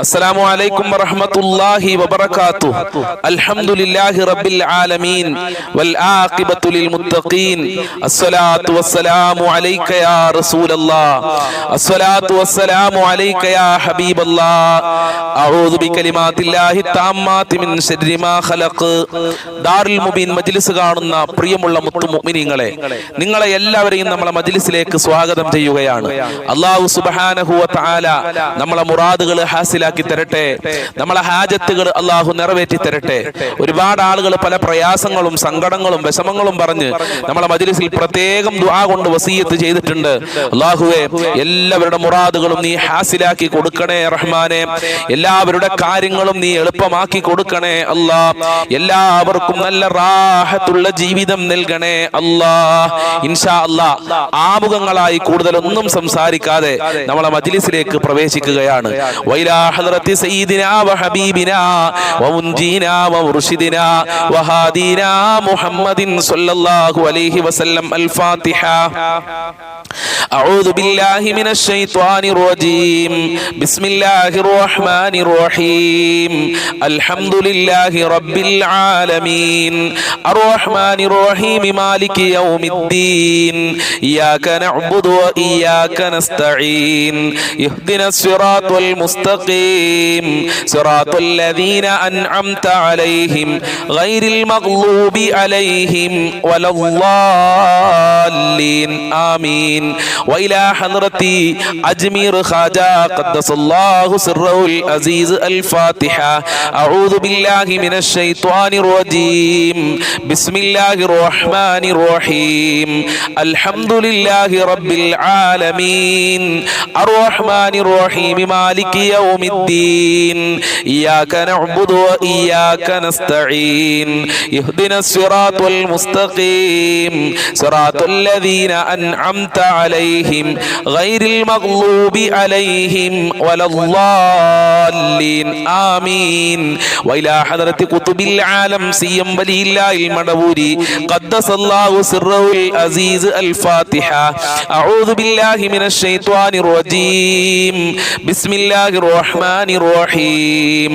السلام عليكم ورحمة الله وبركاته. الحمد لله رب العالمين والعاقبة للمتقين. الصلاة والسلام عليك يا رسول الله. الصلاة والسلام عليك يا حبيب الله. أعوذ بكلمات الله التامات من شر ما خلق. ദാറുൽ മുബീൻ മജ്ലിസ് കാണുന്ന പ്രിയമുള്ള മുത്തു മുഅ്മിനീങ്ങളെ, നിങ്ങളെ എല്ലാവരെയും നമ്മളെ മജ്ലിസിലേക്ക് സ്വാഗതം ചെയ്യുകയാണ്. അല്ലാഹു സുബ്ഹാനഹു വ തആല നമ്മളെ മുറാദുകൾ ഹാസിലാക്കി തരട്ടെ, നമ്മളെ ഹാജത്തുകൾ അല്ലാഹു നിറവേറ്റി തരട്ടെ. ഒരുപാട് ആളുകൾ പല പ്രയാസങ്ങളും സങ്കടങ്ങളും വിഷമങ്ങളും പറഞ്ഞ് നമ്മളെ മജ്ലിസിൽ പ്രത്യേകം ദുആ കൊണ്ട് വസിയത്ത് ചെയ്തിട്ടുണ്ട്. അല്ലാഹുവേ, എല്ലാവരുടെ മുറാദുകളും നീ ഹാസിലാക്കി കൊടുക്കണേ റഹ്മാനെ. എല്ലാവരുടെ കാര്യങ്ങളും നീ എളുപ്പമാക്കി കൊടുക്കണേ അല്ലാ. എല്ലാവർക്കും നല്ല റാഹത്തുള്ള ജീവിതം നൽകണേ അല്ലാ. ഇൻഷാ അല്ലാ, ആമുഖങ്ങളായി കൂടുതലൊന്നും സംസാരിക്കാതെ നമ്മളെ മജ്ലിസിലേക്ക് പ്രവേശിക്കുകയാണ്. വൈലാ ഹദ്റത്തി സയ്യിദിനാ വഹബീബിനാ വമുൻജീനാ വമുർഷിദിനാ വഹാദീനാ മുഹമ്മദിൻ സ്വല്ലല്ലാഹു അലൈഹി വസല്ലം. അൽ ഫാത്തിഹ. أعوذ بالله من الشيطان الرجيم. بسم الله الرحمن الرحيم. الحمد لله رب العالمين الرحمن الرحيم مالك يوم الدين إياك نعبد وإياك نستعين اهدنا الصراط المستقيم صراط الذين أنعمت عليهم غير المغضوب عليهم ولا الضالين آمين. وإلى حضرة أجمير خواجة قدس الله سره العزيز. الفاتحة. أعوذ بالله من الشيطان الرجيم. بسم الله الرحمن الرحيم. الحمد لله رب العالمين الرحمن الرحيم مالك يوم الدين إياك نعبد وإياك نستعين اهدنا الصراط المستقيم صراط الذين أنعمت عليهم غير المغضوب عليهم ولا الضالين آمين. وإلى حضرة قطب العالم سيم ولي الله المدبوري قدس الله سره العزيز. الفاتحة. أعوذ بالله من الشيطان الرجيم. بسم الله الرحمن الرحيم.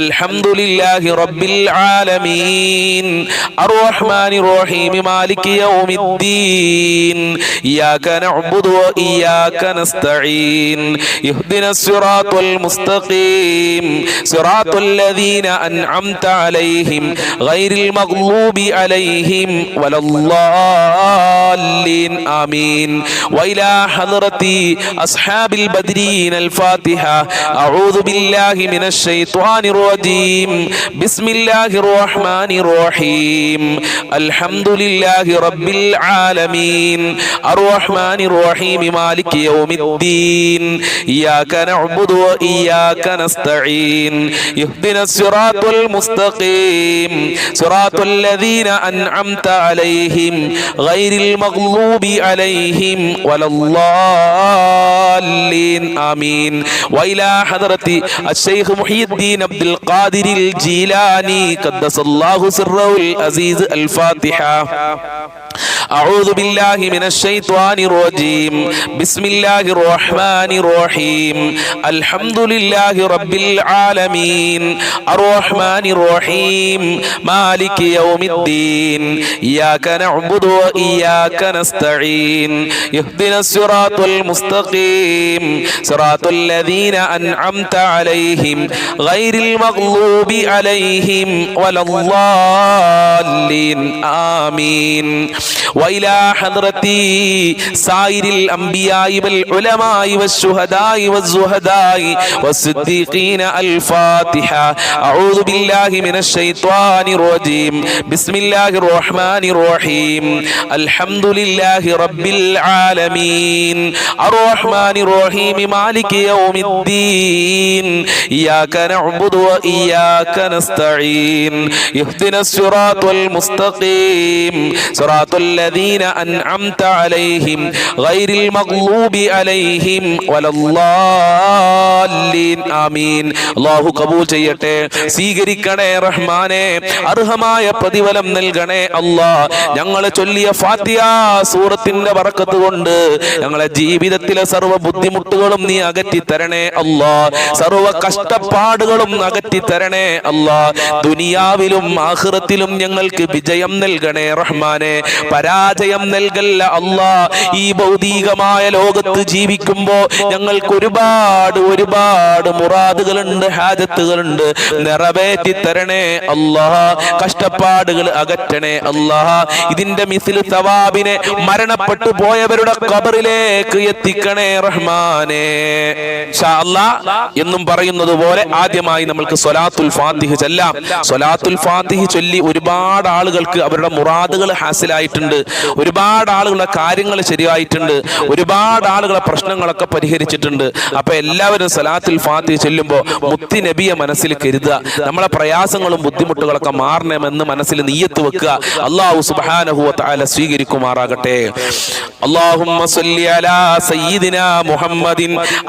الحمد لله رب العالمين الرحمن الرحيم مالك يوم الدين إياك نعبد وإياك نستعين اهدنا الصراط المستقيم صراط الذين أنعمت عليهم غير المغضوب عليهم ولا الضالين آمين. وإلى حضرة أصحاب البدرين. الفاتحة. أعوذ بالله من الشيطان الرجيم. بسم الله الرحمن الرحيم. الحمد لله رب العالمين الرحمن الرحيم مالك يوم الدين إياك نعبد وإياك نستعين اهدنا الصراط المستقيم صراط الذين أنعمت عليهم غير المغضوب عليهم ولا الضالين آمين. وإلى حضرة الشيخ محي الدين عبد القادر الجيلاني قدس الله سره العزيز. الفاتحة. أعوذ بالله من الشيطان الرجيم. بسم الله الرحمن الرحيم. الحمد لله رب العالمين الرحمن الرحيم مالك يوم الدين إياك نعبد وإياك نستعين اهدنا الصراط المستقيم صراط الذين أنعمت عليهم غير المغضوب عليهم ولا الضالين آمين. وإلى حضرة سائر الأنبياء والعلماء والشهداء والزهداء والصديقين. الفاتحة. أعوذ بالله من الشيطان الرجيم. بسم الله الرحمن الرحيم. الحمد لله رب العالمين الرحمن الرحيم مالك يوم الدين إياك نعبد وإياك نستعين اهدنا الصراط المستقيم صراط الذين الذين أنعمت عليهم غير المغضوب عليهم ولا الضالين آمين. അല്ലാഹു കബൂൽ ചെയ്യട്ടെ, സ്വീകരിക്കണേ റഹ്മാനെ, അർഹമായ പ്രതിഫലം നൽകണേ അല്ലാഹ്. ഞങ്ങൾ ചൊല്ലിയ ഫാത്തിഹ സൂറത്തിന്റെ ബറക്കത്ത് കൊണ്ട് ഞങ്ങളെ ജീവിതത്തിലെ സർവ്വ ബുദ്ധിമുട്ടുകളും നീ അകറ്റി തരണേ അല്ലാഹ്. സർവ്വ കഷ്ടപ്പാടുകളും അകറ്റി തരണേ അല്ലാഹ്. ദുനിയാവിലും ആഖിറത്തിലും ഞങ്ങൾക്ക് വിജയം നൽകണേ റഹ്മാനെ, പരാജയം നൽകല്ല അല്ലാഹ്. ഈ ഭൗതികമായ ലോകത്ത് ജീവിക്കുമ്പോ ഞങ്ങൾക്ക് ഒരുപാട് മുറാദുകളുണ്ട്, ഹാജത്തുകളുണ്ട്, നിറവേറ്റി തരണേ അല്ലാഹ്. കഷ്ടപ്പാടുകൾ അകറ്റണേ അല്ലാഹ്. ഇതിന്റെ മിസ്ലു സവാബിനെ മരണപ്പെട്ടു പോയവരുടെ ഖബറിലേക്ക് എത്തിക്കണേ റഹ്മാനെ ഇൻഷാ അല്ലാഹ്. എന്നും പറയുന്നത് പോലെ ആദ്യമായി നമ്മൾക്ക് സ്വലാത്തുൽ ഫാത്തിഹ ചൊല്ലാം. സ്വലാത്തുൽ ഫാത്തിഹ ചൊല്ലി ഒരുപാട് ആളുകൾക്ക് അവരുടെ മുറാദുകൾ ഹാസിലായിട്ടുണ്ട്, ഒരുപാട് ആളുകളുടെ കാര്യങ്ങൾ ശരിയായിട്ടുണ്ട്, ഒരുപാട് ആളുകളെ പ്രശ്നങ്ങളൊക്കെ പരിഹരിച്ചിട്ടുണ്ട്. അപ്പൊ എല്ലാവരും സ്വലാത്തുൽ ഫാത്തിഹ ചൊല്ലുമ്പോൾ മുത്തി നബിയെ മനസ്സിൽ കരുതുക, നമ്മളെ പ്രയാസങ്ങളും ബുദ്ധിമുട്ടുകളൊക്കെ മാറണമെന്ന് മനസ്സിൽ നിയ്യത്ത് വെക്കുക. അല്ലാഹു സുബ്ഹാനഹു വ തആല സ്വീകരിക്കുമാറാകട്ടെ. اللهم صل على سيدنا محمد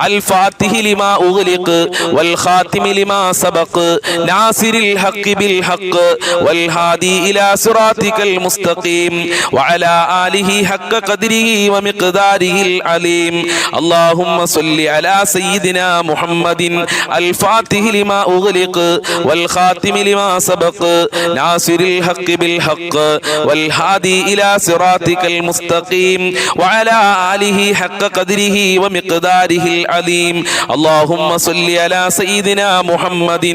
الفاتح لما أغلق والخاتم لما سبق ناصر الحق بالحق والهادي إلى صراطك المستقيم وعلى آله حق قدره ومقداره العليم. اللهم صل على سيدنا محمد الفاتح لما أغلق والخاتم لما سبق ناصر الحق بالحق والهادي إلى صراطك المستقيم وعلى آله حق قدره ومقداره العليم. اللهم صل على سيدنا محمد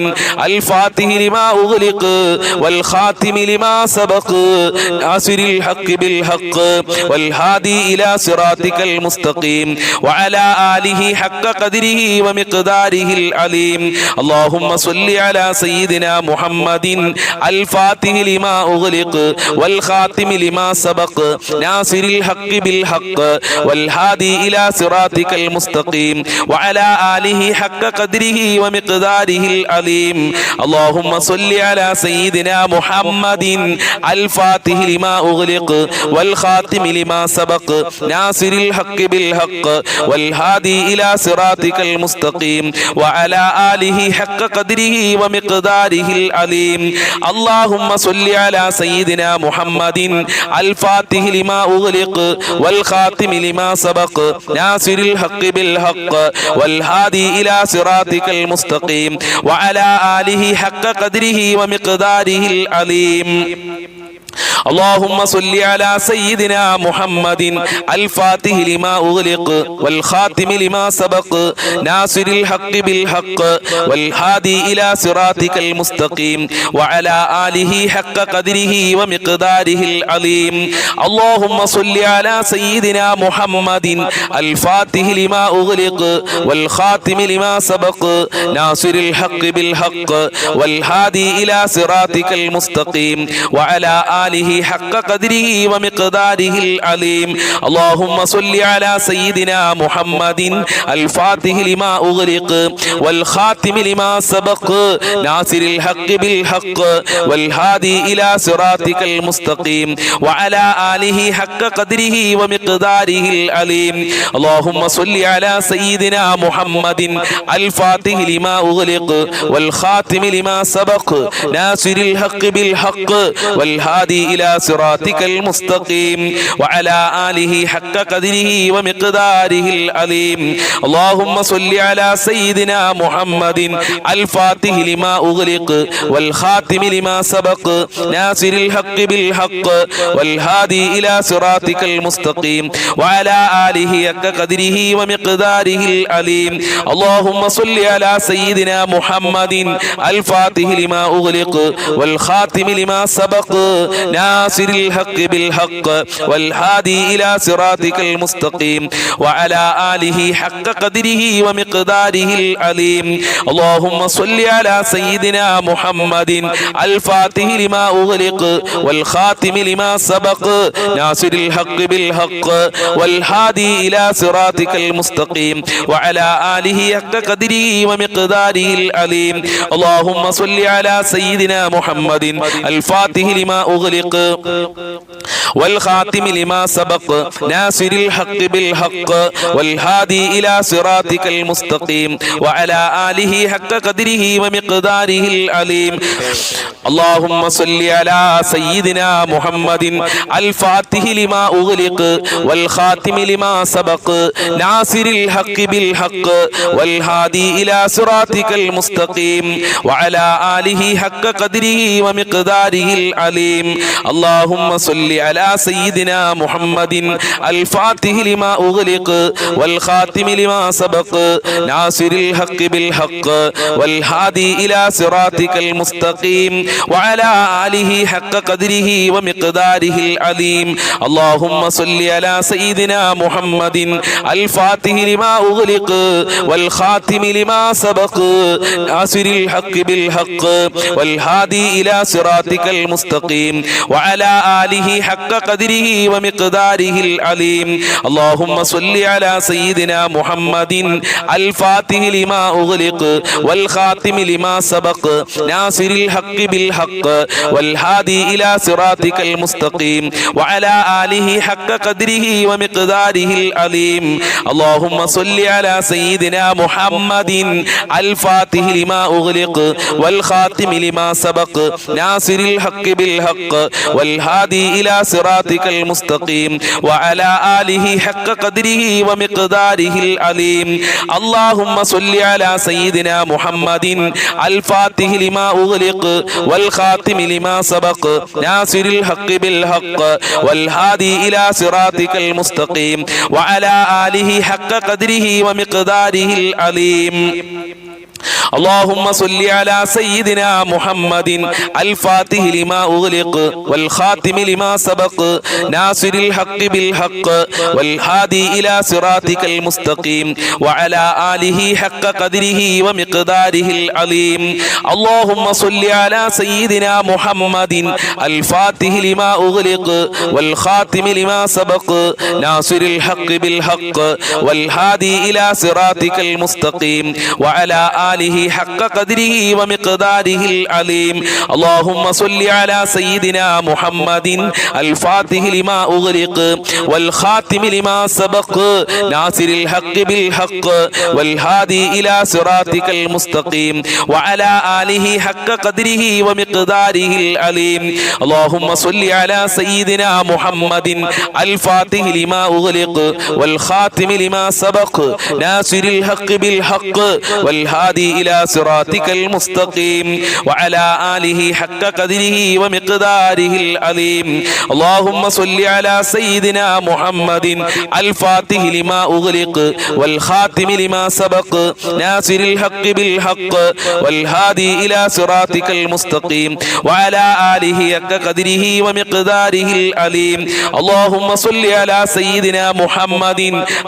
الفاتح لما أغلق والخاتم لما سبق ناصر الحق بالحق والهادي إلى صراطك المستقيم وعلى آله حق قدره ومقداره العليم. اللهم صل على سيدنا محمد الفاتح لما أغلق والخاتم لما سبق ناصر الحق بالحق والهادي إلى صراطك المستقيم وعلى آله حق قدره ومقداره العليم. اللهم صل على سيدنا محمد الفاتح لما أغلق والخاتم لما سبق ناصر الحق بالحق والهادي إلى صراطك المستقيم وعلى آله حق قدره ومقداره العليم. اللهم صل على سيدنا محمد الفاتح لما أغلق والخاتم لما سبق ناصر الحق بالحق والهادي إلى صراطك المستقيم وعلى آله حق قدره ومقداره العليم. اللهم صل على سيدنا محمد الفاتح لما أغلق والخاتم لما سبق ناصر الحق بالحق والهادي إلى صراطك المستقيم وعلى آله حق قدره ومقداره العليم. اللهم صل على سيدنا محمد الفاتح لما أغلق والخاتم لما سبق ناصر الحق بالحق والهادي إلى صراطك المستقيم وعلى آله حق قدره ومقداره العليم. اللهم صل على سيدنا محمد الفاتح لما أغلق والخاتم لما سبق ناصر الحق بالحق والهادي إلى صراطك المستقيم وعلى آله حق قدره ومقداره العليم. اللهم صل على سيدنا محمد الفاتح لما أغلق والخاتم لما سبق ناصر الحق بالحق والهادي إلى صراطك المستقيم وعلى آله حق قدره ومقداره العليم. اللهم صل على سيدنا محمد الفاتح لما أغلق والخاتم لما سبق ناصر الحق بالحق والهادي إلى صراطك المستقيم وعلى آله حق قدره ومقداره العليم. اللهم صل على سيدنا محمد الفاتح لما أغلق والخاتم لما سبق ناصر الحق بالحق والهادي إلى صراطك المستقيم وعلى آله حق قدره ومقداره العليم. اللهم صل على سيدنا محمد الفاتح لما أغلق والخاتم لما سبق ناصر الحق بالحق والهادي إلى صراطك المستقيم وعلى آله حق قدره ومقداره العليم. اللهم صل على سيدنا محمد الفاتح لما أغلق والخاتم لما سبق ناصر الحق بالحق والهادي إلى صراطك المستقيم وعلى آله حق قدره ومقداره العظيم اللهم صل على سيدنا محمد الفاتح لما أغلق والخاتم لما سبق ناصر الحق بالحق والهادي إلى صراطك المستقيم وعلى آله حق قدره ومقداره العظيم اللهم صل على سيدنا محمد الفاتح لما أغلق والخاتم لما سبق ناصر الحق بالحق والهادي إلى صراطك المستقيم وعلى آله حق قدره ومقداره العظيم اللهم صل على سيدنا محمد الفاتح لما أغلق والخاتم لما سبق ناصر الحق بالحق والهادي إلى صراطك المستقيم وعلى آله حق قدره ومقداره العظيم اللهم صل على سيدنا محمد الفاتح لما أغلق والخاتم لما سبق ناصر الحق بالحق والهادي إلى صراطك المستقيم وعلى آله حق قدره ومقداره العظيم اللهم صل على سيدنا محمد الفاتح لما أغلق والخاتم لما سبق ناصر الحق بالحق والهادي إلى صراطك المستقيم وعلى آله حق قدره ومقداره العظيم اللهم صل على سيدنا محمد الفاتح لما أغلق والخاتم لما سبق ناصر الحق بالحق والهادي إلى صراطك المستقيم وعلى آله حق قدره ومقداره العظيم اللهم صل على سيدنا محمد الفاتح لما أغلق والخاتم لما سبق ناصر الحق بالحق والهادي إلى صراطك المستقيم وعلى آله حق قدره ومقداره العظيم اللهم صل على سيدنا محمد الفاتح لما أغلق والخاتم لما سبق ناصر الحق بالحق والهادي إلى صراطك المستقيم وعلى آله حق قدره ومقداره العظيم اللهم صل على سيدنا محمد الفاتح لما أغلق والخاتم لما سبق ناصر الحق بالحق والهادي إلى صراطك المستقيم وعلى آله حق قدره ومقداره العظيم اللهم صل على سيدنا محمد الفاتح لما أغلق والخاتم لما سبق ناصر الحق بالحق والهادي إلى صراطك المستقيم وعلى آله حق قدره ومقداره العظيم اللهم صل على سيدنا محمد الفاتح لما أغلق والخاتم لما سبق ناصر الحق بالحق والهادي إلى صراطك المستقيم وعلى آله حق قدره ومقداره العظيم اللهم صل على سيدنا محمد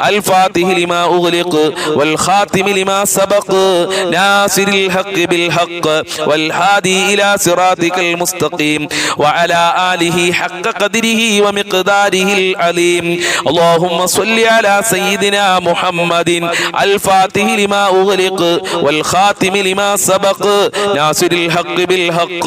الفاتح لما أغلق والخاتم لما سبق ناصر الحق بالحق والهادي إلى صراطك المستقيم وعلى آله حق قدره ومقداره العظيم اللهم صل على سيدنا محمد الفاتح لما أغلق والخاتم لما سبق ناصر الحق بالحق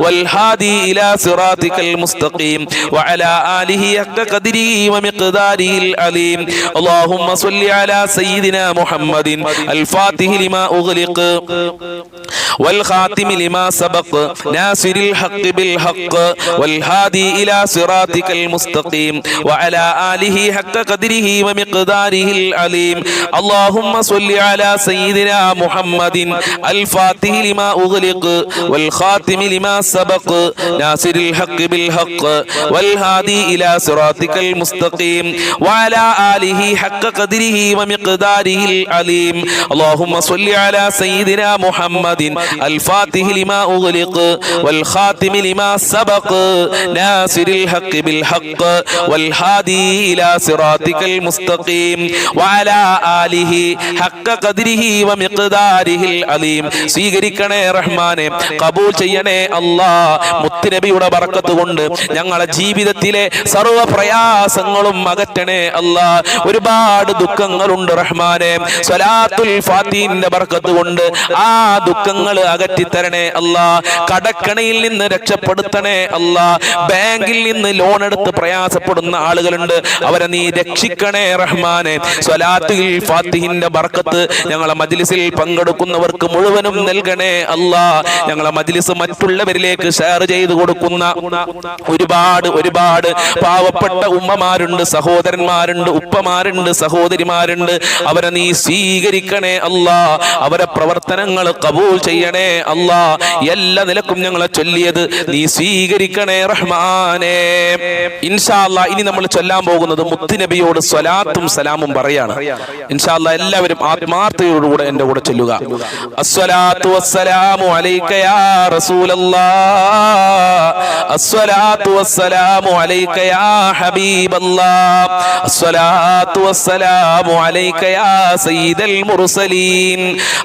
والهادي إلى صراطك المستقيم وعلى آله حق قدره ومقداره العظيم اللهم صل على سيدنا محمد الفاتح لما أغلق والخاتم لما سبق ناصر الحق بالحق والهادي إلى صراطك المستقيم وعلى آله حق قدره ومقداره العظيم اللهم صل على سيدنا محمد الفاتح لما أغلق والخاتم لما سبق ناصر الحق بالحق والهادي إلى صراطك المستقيم وعلى آله حق قدره ومقداره العظيم اللهم صل على سيدنا محمد الفاتح لما أغلق والخاتم لما سبق ناصر الحق بالحق والهادي إلى صراطك المستقيم وعلى آله حق قدره ومقداره العظيم സ്വീകരിക്കണേ റഹ്മാനെ, കബൂൽ ചെയ്യണേ അല്ലാഹ്. മുത്തുനബിയുടെ ബറക്കത്ത് കൊണ്ട് ഞങ്ങളുടെ ജീവിതത്തിലെ സർവ്വ പ്രയാസങ്ങളും അകറ്റണേ അല്ലാഹ്. ഒരുപാട് ദുഃഖങ്ങളുണ്ട് റഹ്മാനെ, സ്വലാത്തുൽ ഫാത്തിഹിന്റെ ബറക്കത്ത് കൊണ്ട് ആ ദുഃഖങ്ങൾ അകറ്റിത്തരണേ അല്ലാഹ്. കടക്കണയിൽ നിന്ന് രക്ഷപ്പെടുത്തണേ അല്ലാഹ്. അല്ലാ. ബാങ്കിൽ നിന്ന് ലോൺ എടുത്ത് പ്രയാസപ്പെടുന്ന ആളുകളുണ്ട്, അവരെ നീ രക്ഷിക്കണേ റഹ്മാനെ. സ്വലാത്തുൽ ഫാത്തിഹിന്റെ ബർക്കത്ത് ഞങ്ങളെ മജ്ലിസിൽ പങ്കെടുക്കുന്നവർക്ക് മുഴുവനും നൽകണേ അല്ലാ. ഞങ്ങളെ മജ്ലിസ് മറ്റുള്ളവരിലേക്ക് ഷെയർ ചെയ്തു കൊടുക്കുന്ന ഒരുപാട് പാവപ്പെട്ട ഉമ്മമാരുണ്ട്, സഹോദരന്മാരുണ്ട്, ഉപ്പമാരുണ്ട്, സഹോദരിമാരുണ്ട്. അവരെ നീ സ്വീകരിക്കണേ അല്ലാ. അവരെ പ്രവർത്തനങ്ങൾ കബൂൽ ചെയ്യണേ അല്ലാ. എല്ലാ നിലക്കും ഞങ്ങളെ ചൊല്ലിയത് നീ സ്വീകരിക്കണേ റഹ്മാനേ. ഇൻഷാ അല്ലാ ഇനി നമ്മൾ ചൊല്ലാൻ പോകുന്നത് മുത്തുനബിയോട് സ്വലാത്തും സലാമും പറയാണ്. ഇൻഷാ അല്ലാ എല്ലാവരും ആത്മാർത്ഥതയോടുകൂടെ എന്റെ കൂടെ ചൊല്ലുക. അസ്സലാത്തു വസ്സലാമു അലൈക യാ റസൂലല്ലാഹ്, അസ്സലാത്തു വസ്സലാമു അലൈക യാ ഹബീബല്ലാഹ്, അസ്സലാത്തു വസ്സലാമു അലൈക യാ സയ്യിദൽ മുർസലീൻ,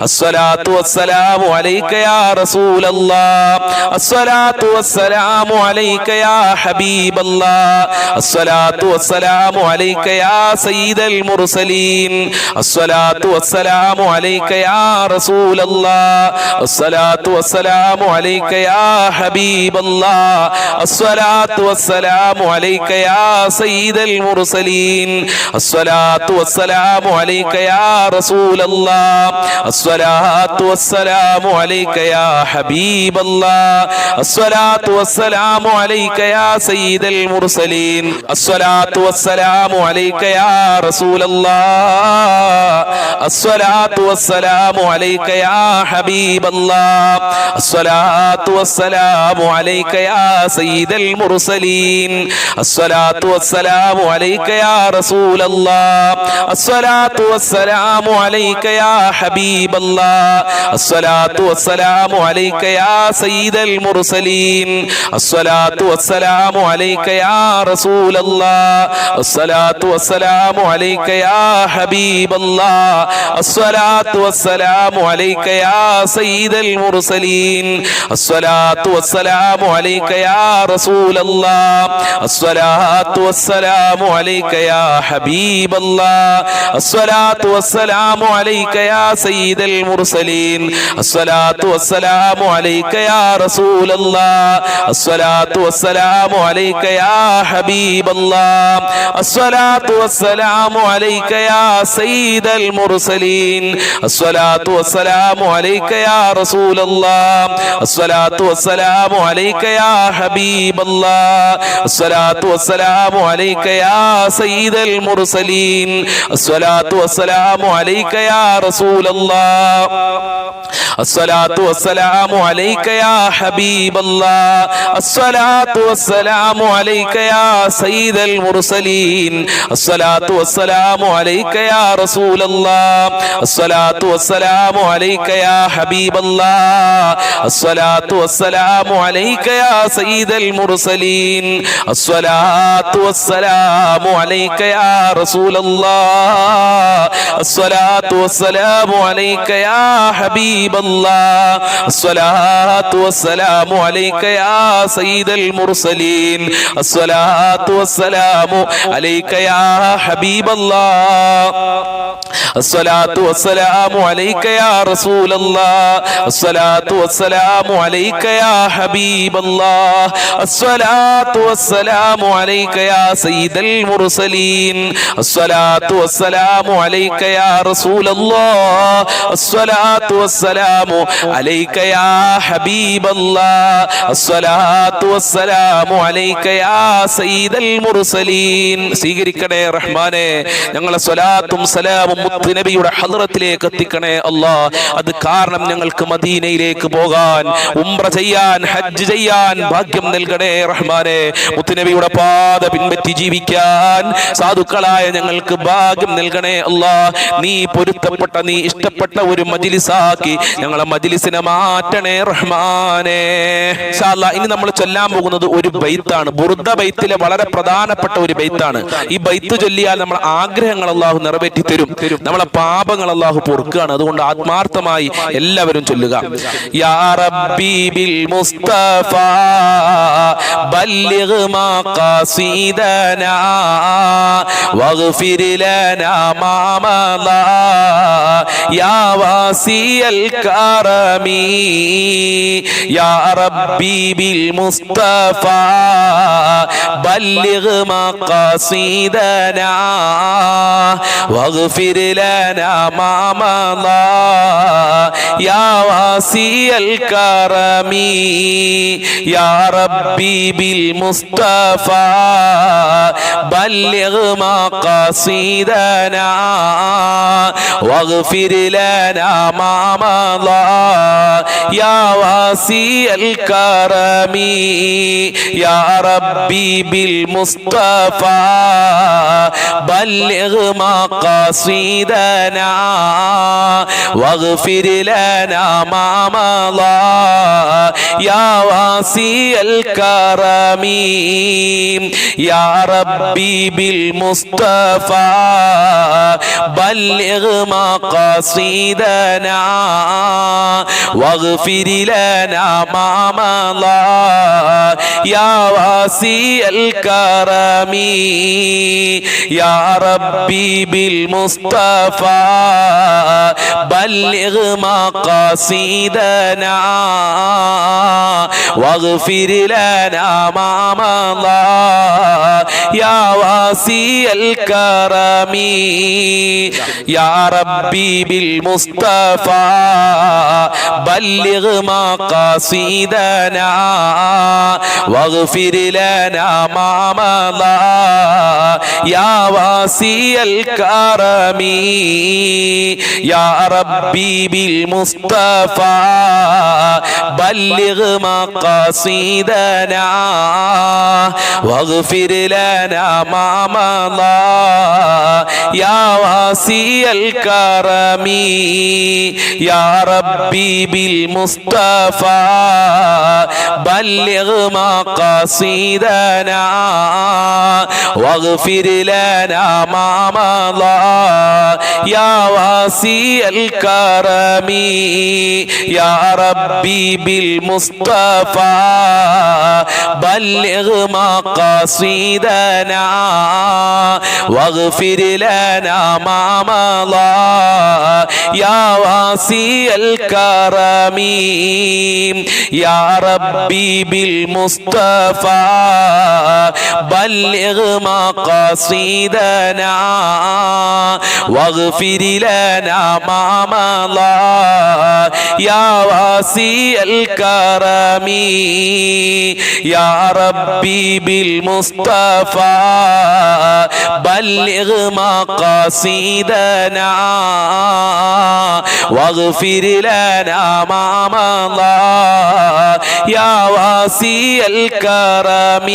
അസ്സലാത്തു വസ്സലാമു അലൈക യാ റസൂലല്ലാഹ്, അസ്സലാത്തു വസ്സലാമു അലൈക യാ ഹബീബല്ലാഹ്, അസ്സലാത്തു വസ്സലാമു അലൈക യാ സയ്യിദൽ മുർസലീൻ, അസ്സലാത്തു വസ്സലാമു അലൈക യാ റസൂലല്ലാഹ്, അസ്സലാത്തു വസ്സലാമു അലൈക യാ ഹബീബല്ലാഹ്, അസ്സലാത്തു വസ്സലാമു അലൈക യാ സയ്യിദൽ മുർസലീൻ, അസ്സലാത്തു വസ്സലാമു അലൈക യാ റസൂലല്ലാഹ്, അസ്സലാത്തു വസ്സലാമു അലൈക യാ ഹബീബല്ലാഹ്, അസ്സലാത്തു വസ്സലാമു അലൈക യാ സയ്യിദൽ മുർസലീൻ, അസ്സലാത്തു വസ്സലാമു അലൈക യാ റസൂലല്ലാഹ്, അസ്സലാത്തു വസ്സലാമു അലൈക യാ ഹബീബല്ലാഹ്, അസ്സലാത്തു വസ്സലാമു അലൈക യാ സയ്യിദൽ മുർസലീൻ, അസ്സലാത്തു വസ്സലാമു അലൈക യാ റസൂലല്ലാഹ്, അസ്സലാത്തു വസ്സലാമു അലൈക യാ ഹബീബല്ലാഹ്, അസ്സലാത്തു വസ്സലാമു അലൈക യാ സയ്യിദൽ മുർസലീൻ, അസ്സലാത്തു വസ്സലാമു അലൈക യാ റസൂലല്ലാഹ്, അസ്സലാത്തു വസ്സലാമു അലൈക യാ ഹബീബല്ലാഹ്, അസ്സലാത്തു വസ്സലാമു അലൈക യാ സയ്യിദൽ മുർസലീൻ, അസ്സലാത്തു വസ്സലാമു അലൈക യാ റസൂലല്ലാഹ്, അസ്സലാത്തു വസ്സലാമു അലൈക യാ ഹബീബല്ലാഹ്, അസ്സലാത്തു വസ്സലാമു അലൈക യാ സയ്യിദൽ മുർസലീൻ, അസ്സലാത്തു വസ്സലാമു അലൈക യാ റസൂലല്ലാഹ്, അസ്സലാത്തു വസ്സലാമു അലൈക യാ ഹബീബല്ലാഹ്, അസ്സലാത്തു വസ്സലാമു അലൈക യാ സയ്യിദൽ മുർസലീൻ, അസ്സലാത്തു വസ്സലാമു അലൈക യാ റസൂലല്ലാഹ്, അസ്സലാത്തു വസ്സലാമു അലൈക യാ ഹബീബല്ലാഹ്, അസ്സലാത്തു വസ്സലാമു അലൈക യാ സയ്യിദൽ മുർസലീൻ, അസ്സലാത്തു വസ്സലാമു അലൈക യാ റസൂലല്ലാഹ്, അസ്സലാത്തു വസ്സലാമു അലൈക യാ ഹബീബല്ലാഹ്, അസ്സലാത്തു വസ്സലാമു അലൈക യാ സയ്യിദൽ മുർസലീൻ, അസ്സലാത്തു വസ്സലാമു അലൈക യാ റസൂലല്ലാഹ്, അസ്സലാത്തു വസ്സലാമു അലൈക യാ ഹബീബല്ലാഹ്, അസ്സലാത്തു വസ്സലാമു അലൈക യാ സയ്യിദൽ മുർസലീൻ, അസ്സലാത്തു വസ്സലാമു അലൈക യാ റസൂലല്ലാഹ്, അസ്സലാത്തു വസ്സലാമു അലൈക യാ ഹബീബല്ലാഹ്, അസ്സലാത്തു വസ്സലാമു അലൈക യാ സയ്യിദൽ മുർസലീൻ, അസ്സലാത്തു വസ്സലാമു അലൈക യാ ഹബീബല്ലാഹ്, അസ്സലാത്തു വസ്സലാമു അലൈക യാ റസൂലല്ലാഹ്, അസ്സലാത്തു വസ്സലാമു അലൈക യാ ഹബീബല്ലാഹ്, അസ്സലാത്തു വസ്സലാമു അലൈക യാ സയ്യിദൽ മുർസലീൻ, അസ്സലാത്തു വസ്സലാമു അലൈക യാ റസൂലല്ലാഹ്, അസ്സലാത്തു വസ്സലാമു അലൈക യാ ഹബീബല്ലാഹ്, അസ്സലാത്തു വസ്സലാമു അലൈക യാ സയ്യിദൽ മുർസലീൻ. സ്വീകരിക്കണേ റഹ്മാനെ, ഞങ്ങളെ സ്വലാത്തും സലാമും മുത്തുനബിയുടെ ഹദ്റത്തിലേക്ക് എത്തിക്കണേ അല്ലാഹ്. അത് കാരണം ഞങ്ങൾക്ക് മദീനയിലേക്ക് പോകാൻ, ഉംറ ചെയ്യാൻ, ഹജ്ജ് ചെയ്യാൻ ഭാഗ്യം നൽകണേ റഹ്മാനെ. മുത്തുനബിയുടെ പാത പിൻപറ്റി ജീവിക്കാൻ സാധുക്കളായ ഞങ്ങൾക്ക് ഭാഗ്യം നൽകണേ അല്ലാഹ്. നീ പൊരുത്തപ്പെട്ട, നീ ഇഷ്ടപ്പെട്ട ഒരു മജ്ലിസാക്കി ഞങ്ങളെ മജ്ലിസിനെ മാറ്റണേ റഹ്മാനെ. ഇൻഷാ അല്ലാഹ് ഇനി നമ്മൾ ചൊല്ലാൻ പോകുന്നത് ഒരു ബൈത്താണ്, ബുർദ ബൈത്തിലെ വളരെ പ്രധാനപ്പെട്ട ഒരു ബൈത്താണ്. ഈ ബൈത്ത് ചൊല്ലിയാൽ നമ്മളെ ആഗ്രഹങ്ങൾ അല്ലാഹു നിറവേറ്റി തരും, നമ്മളെ പാപങ്ങൾ അല്ലാഹു പൊറുക്കുകയാണ്. അതുകൊണ്ട് ആത്മാർത്ഥമായി എല്ലാവരും ചൊല്ലുക. യാ റബ്ബി ബിൽ മുസ്തഫ ബല്ലിഗ് മഖാസിദനാ വഗ്ഫിർ ലനാ മാ മളാ യാ വാസിയൽ കറമി യാ റബ്ബി ബിൽ بالمصطفى بلغ مقاصدنا واغفر لنا ما مضى يا واسع الكرم يا ربي بالمصطفى بلغ مقاصدنا واغفر لنا ما مضى يا واسع الكرم يا ربي بالمصطفى بلغ مقاصدنا واغفر لنا ما مضى يا واسع الكرم يا ربي بالمصطفى بلغ مقاصدنا واغفر لنا ما مضى يا واسع الكرم يا ربي بالمصطفى بلغ مقاصدنا واغفر لنا ما مضى يا واسع الكرم يا ربي بالمصطفى بلغ مقاصدنا واغفر لنا ما مضى يا واسع الكرم يا ربي بالمصطفى بلغ مقاصدنا واغفر لنا ما مضى يا واسع الكرم يا ربي بالمصطفى بلغ مقاصدنا واغفر لنا ما مضى يا واسع الكرم يا ربي بالمصطفى بلغ مقاصدنا واغفر لنا ما مضى يا واسع الكرم يا ربي بالمصطفى بلغ مقاصدنا واغفر لنا ما مضى يا واسع الكرم يا ربي بالمصطفى بلغ مقاصدنا واغفر لنا ما مضى يا واسع الكرم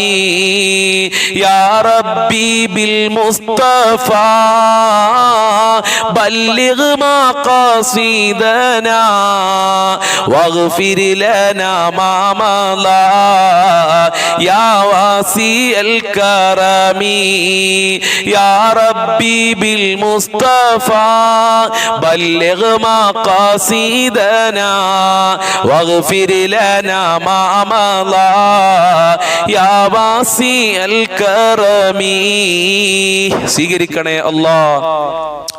يا ربي بالمصطفى بلغ مقاصدنا واغفر لنا ما مضى يا واسع الكرم يا ربي بالمصطفى بلغ مقاصدنا واغفر لنا ما مضى يا واسع الكرم സ്വീകരിക്കണേ അല്ലാഹ്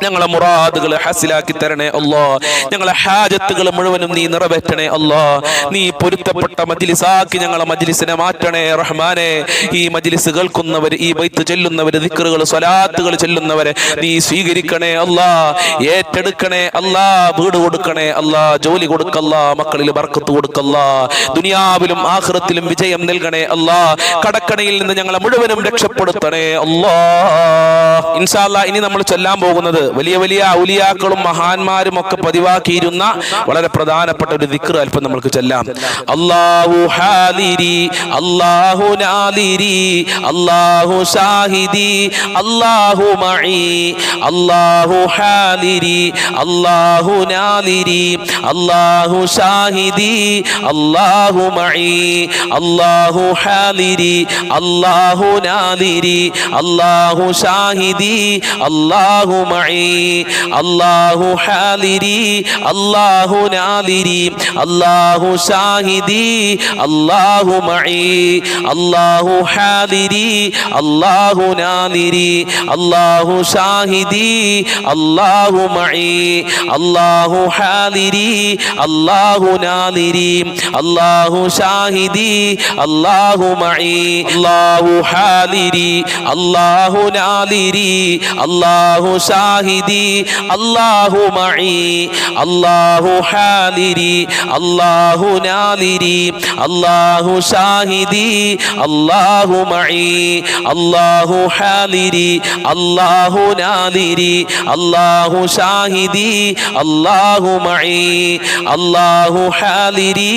ഞങ്ങളെ മുറാദുകൾ ഹസിലാക്കി തരണേ അല്ലാഹ് ഞങ്ങളെ ഹാജത്തുകൾ മുഴുവനും നീ നിറവേറ്റണേ അല്ലാഹ് നീ പൊരുത്തപ്പെട്ട മജ്ലിസാക്കി ഞങ്ങളെ മജ്ലിസിനെ മാറ്റണേ റഹ്മാനെ ഈ മജ്ലിസ് കേൾക്കുന്നവർ ഈ ബൈത്ത് ചൊല്ലുന്നവർ ദിക്റുകൾ സ്വലാത്തുകൾ ചൊല്ലുന്നവരെ നീ സ്വീകരിക്കണേ അല്ലാഹ് ഏറ്റെടുക്കണേ അല്ലാഹ് വീട് കൊടുക്കണേ അല്ലാഹ് ജോലി കൊടുക്കല്ലാ മക്കളിൽ ബർക്കത്ത് കൊടുക്കല്ലാ ദുനിയാവിലും ആഖിറത്തിലും വിജയം നൽകണേ അല്ലാഹ് കടക്കണയിൽ നിന്ന് ഞങ്ങളെ മുഴുവനും രക്ഷപ്പെടുത്തണേ അല്ലാഹ് ഇൻഷാ അല്ലാഹ് ഇനി നമ്മൾ ചൊല്ലാൻ പോകുന്നത് വലിയ വലിയ ഔലിയാക്കളും മഹാന്മാരും ഒക്കെ പതിവാക്കിയിരുന്ന വളരെ പ്രധാനപ്പെട്ട ഒരു ദിക്ർ അല്പം നമുക്ക് ചൊല്ലാം അല്ലാഹു ഹാദിരി അല്ലാഹു നാദിരി അല്ലാഹു ഷാഹിദി അല്ലാഹു മഈ അല്ലാഹു ഹാദിരി അല്ലാഹു നാദിരി അല്ലാഹു ഷാഹിദി അല്ലാഹു മഈ അല്ലാഹു ഹാദിരി അല്ലാഹു നാദിരി അല്ലാഹു ഷാഹിദി അല്ലാഹു മഈ അല്ലാഹു ഹാദിരി അല്ലാഹു നാദിരി അല്ലാഹു ഷാഹിദി അല്ലാഹു മഈ അല്ലാഹു ഹാദിരി അല്ലാഹു നാദിരി അല്ലാഹു ഷാഹിദി അല്ലാഹു മഈ അല്ലാഹു ഹാദിരി അല്ലാഹു അല്ലാഹു നാദിരി അല്ലാഹു ഷാഹിദി അല്ലാഹു മഈ അല്ലാഹു ഹാദിരി അല്ലാഹു നാദിരി അല്ലാഹു ഷാഹിദി അല്ലാഹു മഈ അല്ലാഹു ഹാദിരി അല്ലാഹു നാദിരി അല്ലാഹു ഷാഹിദി അല്ലാഹു മഈ അല്ലാഹു ഹാദിരി അല്ലാഹു നാദിരി അല്ലാഹു ഷാഹിദി അല്ലാഹു മഈ അല്ലാഹു ഹാദിരി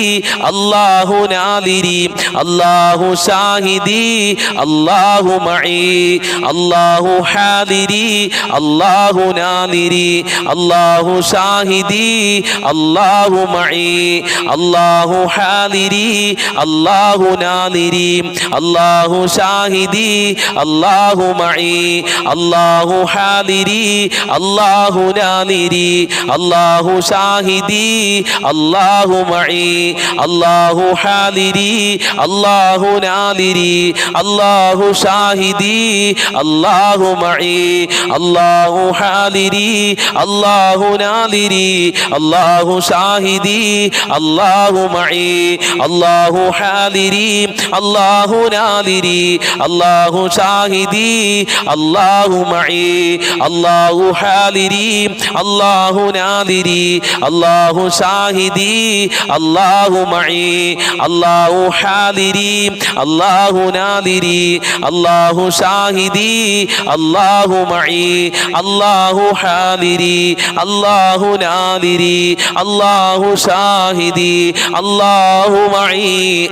അല്ലാഹു നാദിരി അല്ലാഹു ഷാഹിദി അല്ലാഹു മഈ അല്ലാഹു ഹാദിരി അല്ലാഹു നാദിരി അല്ലാഹു ഷാഹിദി അല്ലാഹു മഈ അല്ലാഹു ഹാദിരി അല്ലാഹു നാദിരി അല്ലാഹു ഷാഹിദി അല്ലാഹു മഈ അല്ലാഹു ഹാദിരി അല്ലാഹു നാദിരി അല്ലാഹു ഷാഹിദി അല്ലാഹു മഈ അല്ലാഹു ഹാദിരി അല്ലാഹു നാദിരി അല്ലാഹു ഷാഹിദി അല്ലാഹു മഈ അല്ലാഹു ഹാദിരി അല്ലാഹു നാദിരി അല്ലാഹു ഷാഹിദി അല്ലാഹു മഈ അല്ലാഹു ഹാദിരി അല്ലാഹു നാദിരി അല്ലാഹു ഷാഹിദി അല്ലാഹു മഈ അല്ലാഹു ഹാദിരി അല്ലാഹു നാദിരി അല്ലാഹു ഷാഹിദി അല്ലാഹു മഈ അല്ലാഹു ഹാദിരി അല്ലാഹു നാദിരി അല്ലാഹു ഷാഹിദി അല്ലാഹു മഈ അല്ലാഹു ഹാദിരി അല്ലാഹു നാദിരി അല്ലാഹു ഷാഹിദി അല്ലാഹു മഈ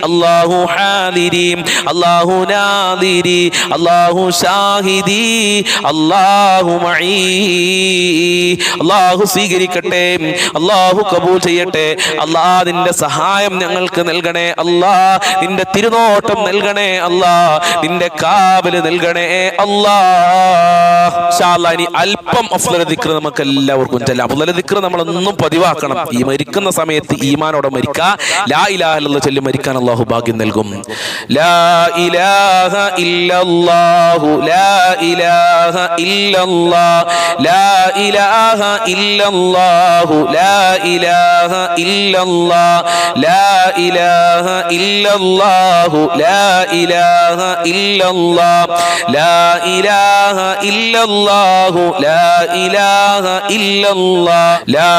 അല്ലാഹു ഹാദിരി അല്ലാഹു നാദിരി അല്ലാഹു ഷാഹിദി അല്ലാഹു മഈ. അല്ലാഹു സ്വീകരിക്കട്ടെ, അല്ലാഹു കബൂൽ ചെയ്യട്ടെ. അല്ലാ നിന്റെ സഹായം ഞങ്ങൾക്ക് നൽകണേ അല്ലാ, നിന്റെ തിരുനോട്ടം നൽകണേ അല്ലാ, നിന്റെ കാവല് നൽകണേ അല്ലാ. ഇൻഷാ അല്ലാഹ് ഇനി അല്പം അഫ്ളൽ ദിക്ർ നമുക്ക് എല്ലാവർക്കും ചൊല്ലാം. അഫ്ളൽ ദിക്ർ നമ്മളൊന്നും പതിവാക്കണം. ഈ മരിക്കുന്ന സമയത്ത് ഈമാനോടെ മരിക്കുക. ലാ ഇലാഹ ഇല്ലല്ലാഹ് ചൊല്ലി മരിക്കാൻ അല്ലാഹു ഭാഗ്യം നൽകും. ലാ ഇലാഹ ഇല്ലല്ലാഹു ലാ ഇലാഹ ഇല്ലല്ലാഹ് ലാ ഇലാഹ ഇല്ലല്ലാഹു ലാ ഇലാഹ ഇല്ലല്ലാഹ് ലാ ഇലാഹ ഇല്ലല്ലാഹു ലാ ഇലാഹ ഇല്ലല്ലാഹ് ലാ ഇലാഹ ഇല്ലല്ലാഹു ലാ ഇലാഹ ഇല്ലല്ലാഹ് ലാ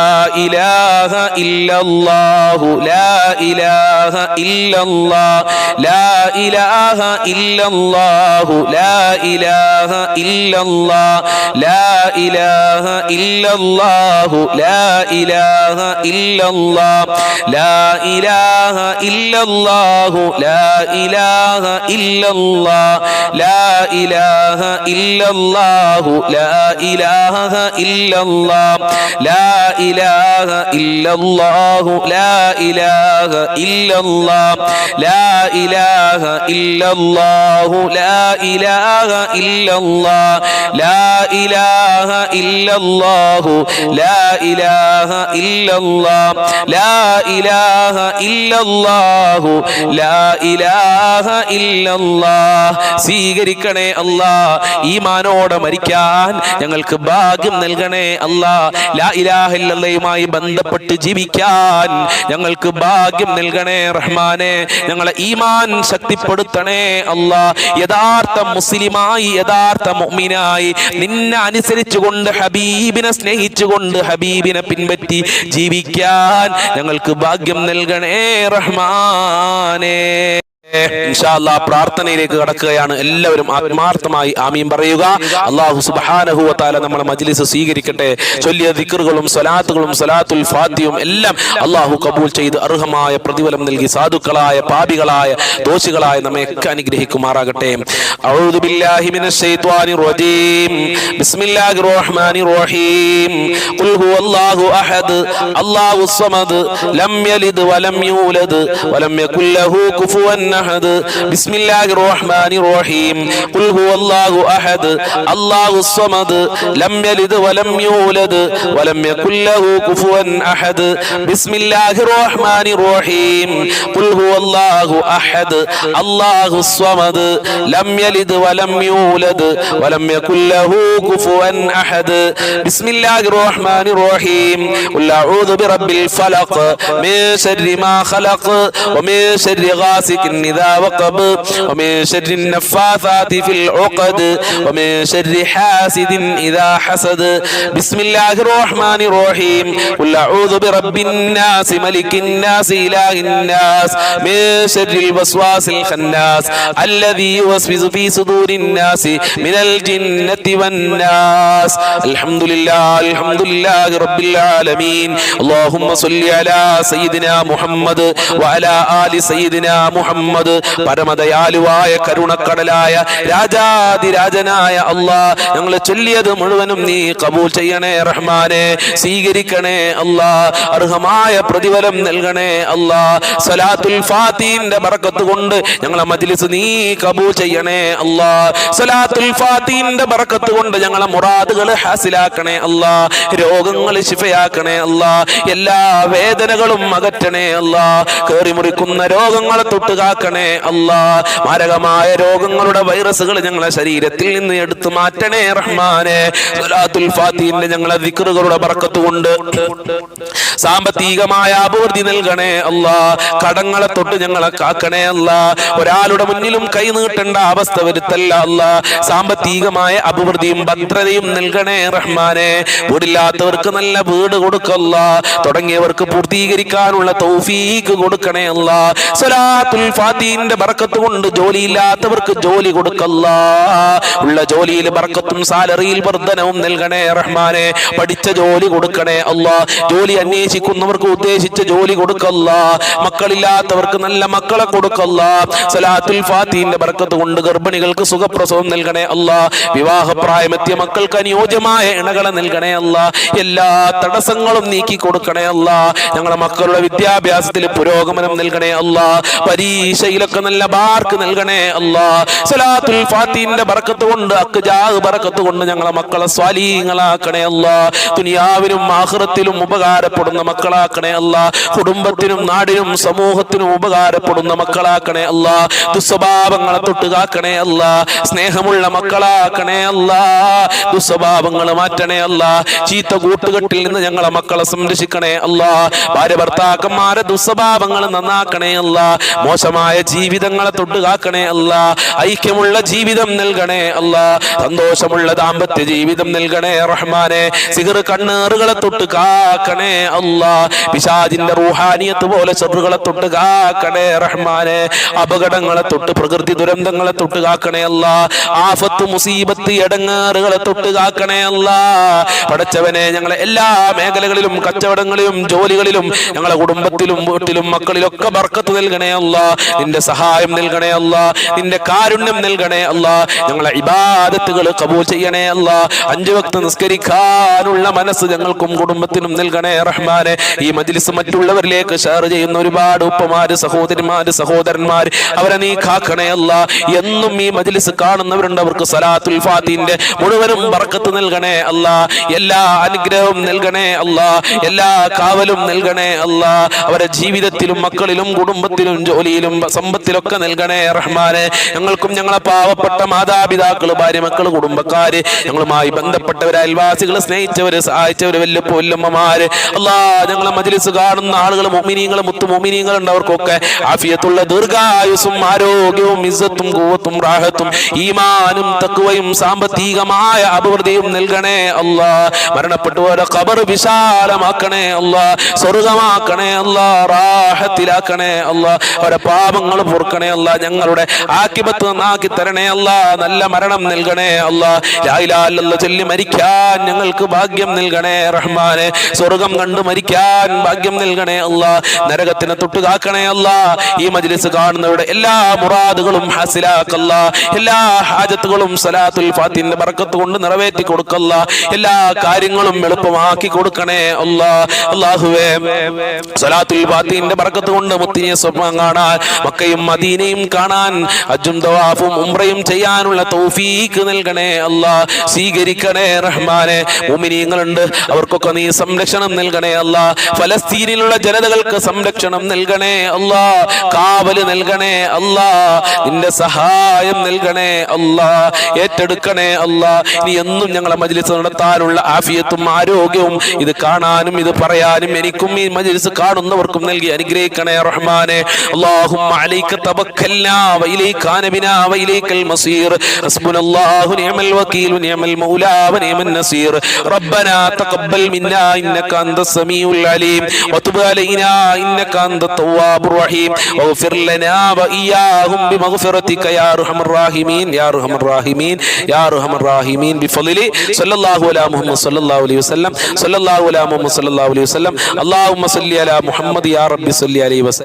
ഇലാഹ ഇല്ലല്ലാഹു ലാ ഇലാഹ ഇല്ലല്ലാഹ് ലാ ഇലാഹ ഇല്ലല്ലാഹു ലാ ഇലാഹ ഇല്ലല്ലാഹ് ലാ ഇലാഹ ഇല്ലല്ലാഹു ലാ ഇലാഹ ഇല്ലല്ലാഹ് ലാ ഇലാഹ ഇല്ലല്ലാഹു ലാ ഇലാഹ ഇല്ലല്ലാഹ് ലാ ഇലാഹ ഇല്ലല്ലാഹു ലാ ഇലാഹ ഇല്ലല്ലാഹ് ലാ ഇലാഹ ഇല്ലല്ലാഹു ലാ ഇലാഹ ഇല്ലല്ലാഹ് ലാ ഇലാഹ ഇല്ലല്ലാഹു ലാ ഇലാഹ ഇല്ലല്ലാഹ് ലാ ഇലാഹ ഇല്ലല്ലാഹു ലാ ഇലാഹ ഇല്ലല്ലാഹ് ലാ ഇലാഹ ഇല്ലല്ലാഹു ലാ ഇലാഹ ഇല്ലല്ലാഹ്. സ്വീകരിക്കണേ അല്ലാ, ഈമാനോടെ മരിക്കാൻ ഞങ്ങൾക്ക് ഭാഗ്യം നൽകണേ അല്ലാ. ലാ ഇലാഹ ഇല്ലല്ലാഹുമായി ബന്ധപ്പെട്ട് ജീവിക്കാൻ ഞങ്ങൾക്ക് ഭാഗ്യം നൽകണേ റഹ്മാനെ. ഞങ്ങളെ ഈമാൻ ശക്തിപ്പെടുത്തണേ അല്ലാ. യഥാർത്ഥ മുസ്ലിമായി, യഥാർത്ഥ മുഅ്മിനായി നിന്നെ അനുസരിച്ചുകൊണ്ട്, ഹബീബിനെ സ്നേഹിച്ചുകൊണ്ട്, ഹബീബിനെ പിൻപറ്റി ജീവിക്കാൻ ഞങ്ങൾക്ക് ഭാഗ്യം നൽകണേ റഹ്മാനേ. ഇൻഷാ അല്ലാഹ് പ്രാർത്ഥനയിലേക്ക് കടക്കുകയാണ്. എല്ലാവരും ആത്മാർത്ഥമായി ആമീൻ പറയുക. അല്ലാഹു സുബ്ഹാനഹു വ തആല നമ്മുടെ മജ്ലിസ് സ്വീകരിക്കട്ടെ. ചൊല്ലിയ ദിക്റുകളും സ്വലാത്തുകളും സ്വലാത്തുൽ ഫാത്തിഹയും എല്ലാം അല്ലാഹു കബൂൽ ചെയ്ത് അർഹമായ പ്രതിഫലം നൽകി സാധുക്കളായ, പാപികളായ, ദോഷികളായ നമ്മയൊക്കെ അനുഗ്രഹിക്കുമാറാകട്ടെ. അഊദു ബില്ലാഹി മിനശ് ശൈത്വാനിർ റജീം. ബിസ്മില്ലാഹിർ റഹ്മാനിർ റഹീം. ഖുൽ ഹുവല്ലാഹു അഹദ് അല്ലാഹുസ് സമദ് ലം യലിദ് വലം യൂലദ് വലം യകുൽ ലഹു കുഫുവൻ أحد بسم الله الرحمن الرحيم قل هو الله أحد الله الصمد لم يلد ولم يولد ولم يكن له كفوا أحد بسم الله الرحمن الرحيم قل هو الله أحد الله الصمد لم يلد ولم يولد ولم يكن له كفوا أحد بسم الله الرحمن الرحيم قل أعوذ برب الفلق من شر ما خلق ومن شر غاسق إذا وقب ومن شر النفاثات في العقد ومن شر حاسد إذا حسد بسم الله الرحمن الرحيم قل أعوذ برب الناس ملك الناس إله الناس من شر الوسواس الخناس الذي يوسوس في صدور الناس من الجنة والناس الحمد لله رب العالمين اللهم صل على سيدنا محمد وعلى آل سيدنا محمد പരമദയാലുവായ കരുണക്കടലായ രാജാതിരാജനായ അല്ലാഹ് ഞങ്ങൾ ചൊല്ലിയത് മുഴുവനും നീ കബൂൽ ചെയ്യണേ റഹ്മാനെ സ്വീകരിക്കണേ അല്ലാഹ് അർഹമായ പ്രതിഫലം നൽകണേ അല്ലാഹ് സ്വലാത്തുൽ ഫാത്തിഹിന്റെ ബറക്കത്ത് കൊണ്ട് ഞങ്ങളെ മജ്ലിസ് നീ കബൂൽ ചെയ്യണേ അല്ലാഹ് സ്വലാത്തുൽ ഫാത്തിഹിന്റെ ബറക്കത്ത് കൊണ്ട് ഞങ്ങളെ മുറാദുകൾ ഹാസിലാക്കണേ അല്ലാഹ് രോഗങ്ങൾ ശിഫയാക്കണേ അല്ലാഹ് എല്ലാ വേദനകളും അകറ്റണേ അല്ലാഹ് കേറി മുറിക്കുന്ന രോഗങ്ങളെ തൊട്ട് കാക്കണേ അല്ലാഹ് മാരകമായ രോഗങ്ങളുടെ വൈറസുകൾ ഞങ്ങളെ ശരീരത്തിൽ നിന്ന് എടുത്തു മാറ്റണേ റഹ്മാനെ സ്വലാത്തുൽ ഫാത്തിഹിന്റെ ഞങ്ങളെ ദിക്റുകളുടെ ബറക്കത്ത് കൊണ്ട് സാമ്പത്തികമായ അഭിവൃദ്ധി നൽകണേ അല്ലാഹ് കടങ്ങളെ തൊട്ട് ഞങ്ങളെ കാക്കണേ അല്ലാഹ് ഒരാളുടെ മുന്നിലും കൈ നീട്ടേണ്ട അവസ്ഥ വരുത്തല്ല അല്ലാഹ് സാമ്പത്തികമായ അഭിവൃദ്ധിയും ഭദ്രതയും നൽകണേ റഹ്മാനെ വീടില്ലാത്തവർക്ക് നല്ല വീട് കൊടുക്കല്ല തുടങ്ങിയവർക്ക് പൂർത്തീകരിക്കാനുള്ള തൗഫീഖ് കൊടുക്കണേ അല്ലാഹ് സ്വലാത്തുൽ ഫാത്തിഹിന്റെ ബറക്കത്ത് കൊണ്ട് ജോലിയില്ലാത്തവർക്ക് ജോലി കൊടുക്കല്ല ഉള്ള ജോലിയിൽ ബറക്കത്തും സാലറിയിൽ വർധനവും നൽകണേ റഹ്മാനെ പഠിച്ച ജോലി കൊടുക്കണേ അല്ലാഹ് ജോലി അന്വേഷിക്കുന്നവർക്ക് ഉദ്ദേശിച്ച ജോലി കൊടുക്കല്ല മക്കളില്ലാത്തവർക്ക് നല്ല മക്കളെ കൊടുക്കല്ല സ്വലാത്തുൽ ഫാത്തിഹിന്റെ ബറക്കത്ത് കൊണ്ട് ഗർഭിണികൾക്ക് സുഖപ്രസവം നൽകണേ അല്ലാഹ് വിവാഹപ്രായമെത്തിയ മക്കൾക്ക് അനുയോജ്യമായ ഇണകളെ നൽകണേ അല്ലാഹ് എല്ലാ തടസ്സങ്ങളും നീക്കി കൊടുക്കണേ അല്ലാഹ് ഞങ്ങളുടെ മക്കളുടെ വിദ്യാഭ്യാസത്തിൽ പുരോഗമനം നൽകണേ അല്ലാഹ് പരീക്ഷയിലൊക്കെ നല്ല മാർക്ക് നൽകണേ അല്ലാഹ് സ്വലാത്തുൽ ഫാത്തിഹിന്റെ ബറക്കത്ത് കൊണ്ട് അക്ജാഹ് ബറക്കത്ത് കൊണ്ട് ഞങ്ങളെ മക്കളെ സ്വാലീഹങ്ങളാക്കണേ അല്ലാഹ് ദുനിയാവിലും ആഖിറത്തിലും ഉപകാരപ്പെടുന്ന മക്കളാക്കണേ അല്ലാഹ് കുടുംബത്തിനും നാടിനും സമൂഹത്തിനും ഉപകാരപ്പെടുന്ന മക്കളാക്കണേ അല്ലാഹ് ദുസ്വഭാവങ്ങളെ തൊട്ട് കാക്കണേ അല്ലാഹ് സ്നേഹമുള്ള മക്കളാക്കണേ അല്ലാഹ് ദുസ്വഭാവങ്ങൾ മാറ്റണേ അല്ലാഹ് ചീത്ത കൂട്ടുകെട്ടിൽ നിന്ന് ഞങ്ങളെ മക്കളെ സംരക്ഷിക്കണേ അല്ലാഹ് ഭാര്യ ഭർത്താക്കന്മാരെ ദുസ്വഭാവങ്ങൾ നന്നാക്കണേ അല്ലാഹ് മോശമായ ജീവിതങ്ങളെ തൊട്ട് കാക്കണേ അല്ലാഹ് ഐക്യമുള്ള ജീവിതം നൽകണേ അല്ലാഹ് സന്തോഷമുള്ള ദാമ്പത്യ ജീവിതം നൽകണേ റഹ്മാനെ സിഹർ കണ്ണേറുകളെ തൊട്ട് കാക്കണേ അല്ലാഹ് പിശാചിന്റെ റൂഹാനിയത്ത് പോലെ ശത്രുക്കളെ തൊട്ട് കാക്കണേ റഹ്മാനെ അപകടങ്ങളെ തൊട്ട് പ്രകൃതി ദുരന്തങ്ങളെ തൊട്ട് കാക്കണേ അല്ലാഹ് ആഫത്ത് മുസീബത്ത് എടങ്ങേറുകളെ തൊട്ട് കാക്കണേ അല്ലാഹ് പടച്ചവനെ ഞങ്ങളെ എല്ലാ മേഖലകളിലും കച്ചവടങ്ങളിലും ജോലികളിലും ഞങ്ങളെ കുടുംബത്തിലും വീട്ടിലും മക്കളിലൊക്കെ ബർക്കത്ത് നൽകണേ അല്ലാഹ് നിന്റെ സഹായം നൽകണേ അല്ലാഹ് നിന്റെ കാരുണ്യം നൽകണേ അല്ലാഹ് ഞങ്ങളെ ഇബാദത്തുകൾ കബൂൽ ചെയ്യണേ അല്ലാഹ് 5 വക്ത് നിസ്കരിക്കാനുള്ള മനസ്സ് ഞങ്ങൾക്കും കുടുംബത്തിനും നൽകണേ റഹ്മാനെ ഈ മജ്ലിസ് മറ്റുള്ളവരിലേക്ക് ഷെയർ ചെയ്യുന്ന ഒരുപാട് ഉപ്പമാര് സഹോദരന്മാര് അവരെ നീ കാക്കണേ അല്ലാഹ് എന്നും ഈ മജ്ലിസ് കാണുന്നവരുണ്ട് അവർക്ക് സ്വലാത്തുൽ ഫാത്തിഹിന്റെ മുഴുവനും ബർക്കത്ത് നൽകണേ അല്ലാഹ് എല്ലാ അനുഗ്രഹവും നൽകണേ അല്ലാഹ് എല്ലാ കാവലും നൽകണേ അല്ലാഹ് അവരുടെ ജീവിതത്തിലും മക്കളിലും കുടുംബത്തിലും ജോലിയിലും സമ്പത്തിലൊക്കെ നൽകണേ റഹ്മാനെ ഞങ്ങൾക്കും ഞങ്ങളെ പാവപ്പെട്ട മാതാപിതാക്കള് ഭാര്യ മക്കള് കുടുംബക്കാര് ഞങ്ങളുമായി ബന്ധപ്പെട്ടവര് അയൽവാസികള് സ്നേഹിച്ചവര് സഹായിച്ചവര് വല്യപ്പൂല്ലമ്മമാര് അല്ലാഹ് ഞങ്ങളെ മജ്ലിസ് കാണുന്ന ആളുകൾ മുഅ്മിനീങ്ങൾ മുത്തു മുഅ്മിനീങ്ങൾ ഉണ്ട് അവർക്കൊക്കെ ആഫിയത്തുള്ള ദീർഘായുസ്സും ആരോഗ്യവും ഇസ്സത്തും ഖുവത്തും റാഹത്തും ഈമാനും തഖ്വയും സാമ്പത്തികമായ അഭിവൃദ്ധിയും നൽകണേ അല്ലാഹ് മരണപ്പെട്ടവരുടെ ഖബർ വിശാലമാക്കണേ അല്ലാഹ് സ്വർഗ്ഗമാക്കണേ അല്ലാഹ് റാഹത്തിലാക്കണേ അല്ലാഹ് അവരുടെ പാപങ്ങൾ പൊറുക്കണേ അല്ലാഹ് ഞങ്ങളുടെ ആഖിബത്ത് നന്നാക്കി തരണേ അല്ലാഹ് നല്ല മരണം നൽകണേ അല്ലാഹ് ലാ ഇലാഹ ഇല്ലല്ലാഹ് ചൊല്ലി മരിക്കാൻ ഞങ്ങൾക്ക് ഭാഗ്യം നൽകണേ റഹ്മാനെ സ്വർഗ്ഗം കണ്ടു മരിക്കാൻ ഭാഗ്യം നൽകണേ അല്ലാഹ് നരകത്തിനെ തൊട്ട് കാക്കണേ അല്ലാഹ് ഈ മജ്ലിസ് കാണുന്നവരുടെ എല്ലാ മുറാദുകളും ഹാസിലാക്കല്ലാ എല്ലാ ഹാജത്തുകളും സ്വലാത്തുൽ ഫാത്തിഹിന്റെ ബർക്കത്ത് കൊണ്ട് നിറവേറ്റി കൊടുക്കല്ലാ എല്ലാ കാര്യങ്ങളും എളുപ്പമാക്കി കൊടുക്കണേ അല്ലാഹ് അല്ലാഹുവേ സ്വലാത്തുൽ ഫാത്തിഹിന്റെ ബർക്കത്ത് കൊണ്ട് മുത്തിനെ സ്വപ്നം കാണാൻ മക്കയും മദീനയും കാണാൻ ഹജ്ജും തവാഫും ഉംറയും ചെയ്യാനുള്ള തൗഫീഖ് നൽകണേ അല്ലാഹ് സ്വീകരിക്കണേ റഹ്മാനെ മുഅ്മിനീങ്ങളുണ്ട് അവർക്കൊക്കെ നീ സംരക്ഷണം നൽകണേ അല്ലാഹ് ഫലസ്തീനിലുള്ള ജനതകൾക്ക് സംരക്ഷണം നൽകണേ അല്ലാഹ് കാവല് നൽകണേ അല്ലാഹ് നിന്റെ സഹായം സഹായം നൽകണേ അല്ലാ, ഏറ്റെടുക്കണേ അല്ലാ. ഇനി എന്നും ഞങ്ങളെ മജ്ലിസ് നടത്താനുള്ള ആഫിയത്തും ആരോഗ്യവും ഇത് കാണാനും ഇത് പറയാനും എനിക്കും ഈ മജ്ലിസ് കാണുന്നവർക്കും നൽകി അനുഗ്രഹിക്കണേ റഹ്മാനെ. അല്ലാഹുമ്മ അലൈക തവക്കൽനാ വഇലൈക നബിനാ വഇലൈകൽ മസീർ. ഹസ്ബുനല്ലാഹു നിഅമൽ വകീൽ നിഅമൽ മൗലാ വനിഅമൻ നസീർ. റബ്ബനാ തഖബ്ബൽ മിന്നാ ഇന്നക അൻതസ് സമീഉൽ അലീം വതുബ് അലൈനാ ഇന്നക അൻതത് തവ്വാബുർ റഹീം വഗ്ഫിർ ലനാ വഇയ്യാഹും ബിമഗ്ഫിറതിക യാ അർഹമർ റഹീമീൻ യാ അർഹമർ റഹീമീൻ യാ അർഹമർ റഹീമീൻ ബിഫളിലി സല്ലല്ലാഹു അലാ മുഹമ്മദ് സല്ലല്ലാഹു അലൈഹി വസല്ലം സല്ലല്ലാഹു അലാ മുഹമ്മദ് സല്ലല്ലാഹു അലൈഹി വസല്ലം. അല്ലാഹുമ്മ സല്ലി അലാ മുഹമ്മദ് യാ റബ്ബി സല്ലി അലൈഹി വസല്ലം.